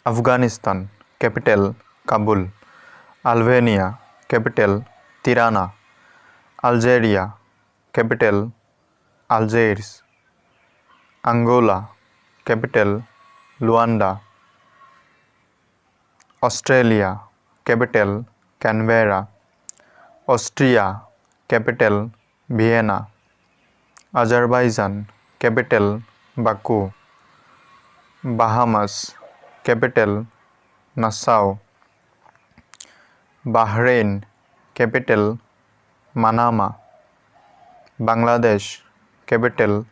Afghanistan, capital Kabul. Albania, capital Tirana. Algeria, capital Algiers. Angola, capital Luanda. Australia, capital Canberra. Austria, capital Vienna. Azerbaijan, capital Baku. Bahamas, capital Nassau. Bahrain, capital Manama. Bangladesh, capital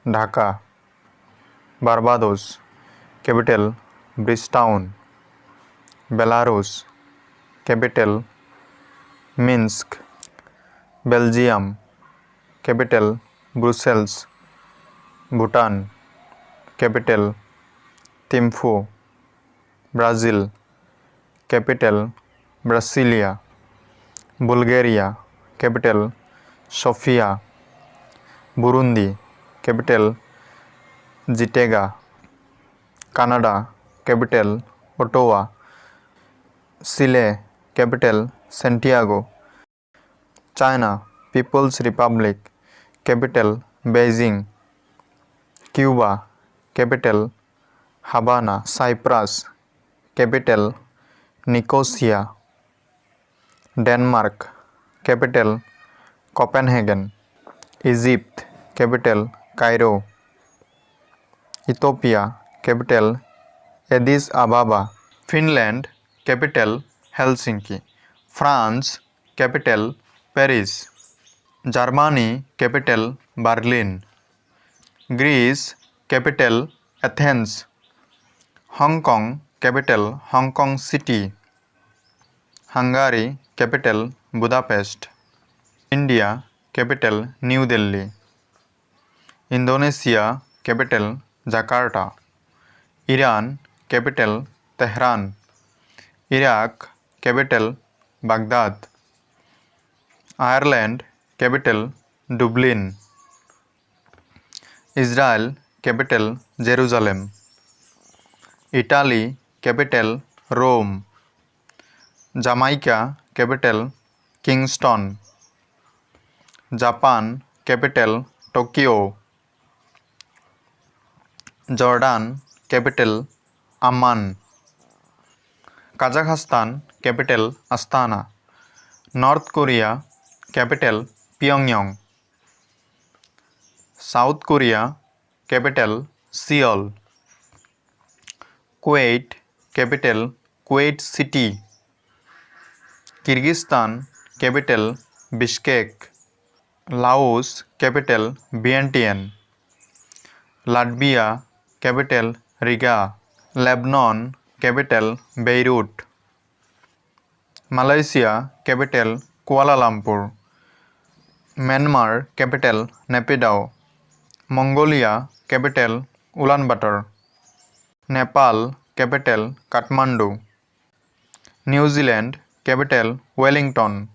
Dhaka. Barbados, capital Bridgetown. Belarus, capital Minsk. Belgium, capital Brussels. Bhutan, capital Thimphu. Brazil, capital Brasilia. Bulgaria, capital Sofia. Burundi, capital Gitega. Canada, capital Ottawa. Chile, capital Santiago. China, People's Republic, capital Beijing. Cuba, capital Havana. Cyprus, capital Nicosia. Denmark, capital Copenhagen. Egypt, capital Cairo. Ethiopia, capital Addis Ababa. Finland, capital Helsinki. France, capital Paris. Germany, capital Berlin. Greece, capital Athens. Hong Kong, capital Hong Kong City. Hungary, capital Budapest. India, capital New Delhi. Indonesia, capital Jakarta. Iran, capital Tehran. Iraq, capital Baghdad. Ireland, capital Dublin. Israel, capital Jerusalem. Italy, capital Rome. Jamaica, capital Kingston. Japan, capital Tokyo. Jordan, capital Amman. Kazakhstan, capital Astana. North Korea, capital Pyangyang. South Korea, capital Seoul. Kuwait, capital Kuwait City. Kyrgyzstan, capital Bishkek. Laos, capital Vientiane. Latvia, capital Riga. Lebanon, capital Beirut. Malaysia, capital Kuala Lumpur. Myanmar, capital Naypyidaw. Mongolia, capital Ulaanbaatar. Nepal, capital Kathmandu. New Zealand, capital Wellington.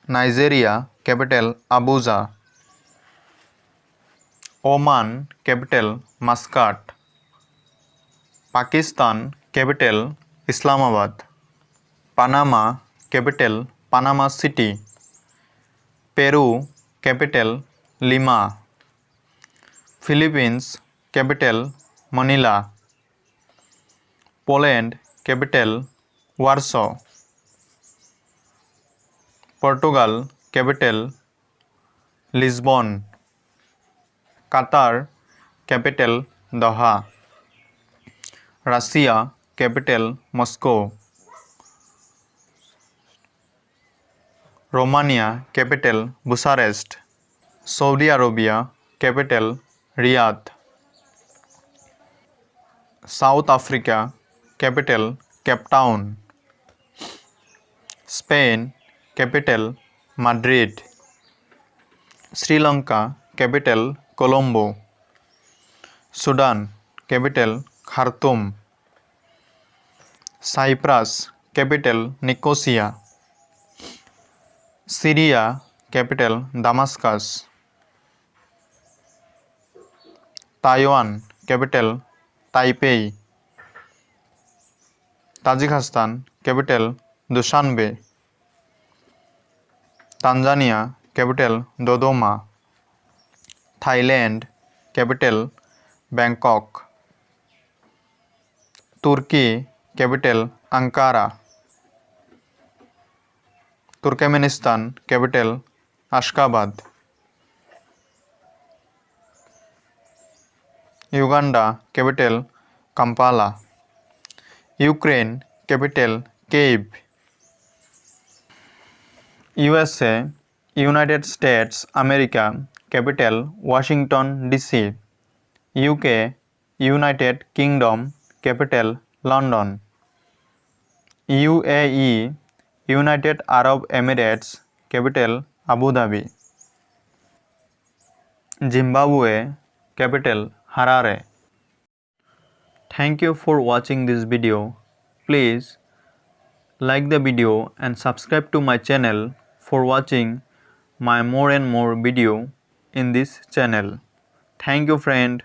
Nigeria, capital Abuja. Oman, capital Muscat. Pakistan, capital Islamabad. Panama, capital Panama City. Peru, capital Lima. Philippines, capital Manila. Poland, capital Warsaw. Portugal, capital Lisbon. Qatar, capital Doha. Russia, capital Moscow. Romania, capital Bucharest. Saudi Arabia, capital Riyadh. South Africa, capital Cape Town. Spain, capital Madrid. Sri Lanka, capital Colombo. Sudan, capital Khartoum. Cyprus, capital Nicosia. Syria, capital Damascus. Taiwan, capital Taipei. Tajikistan, capital Dushanbe. Tanzania, capital Dodoma. Thailand, capital Bangkok. Turkey, capital Ankara. Turkmenistan, capital Ashgabat. Uganda, capital Kampala. Ukraine, capital Kyiv. USA, United States America, capital Washington DC. UK, United Kingdom, capital London. UAE, United Arab Emirates, capital Abu Dhabi. Zimbabwe, capital Harare. Thank you for watching this video. Please like the video and subscribe to my channel for watching my more and more video in this channel. Thank you friend.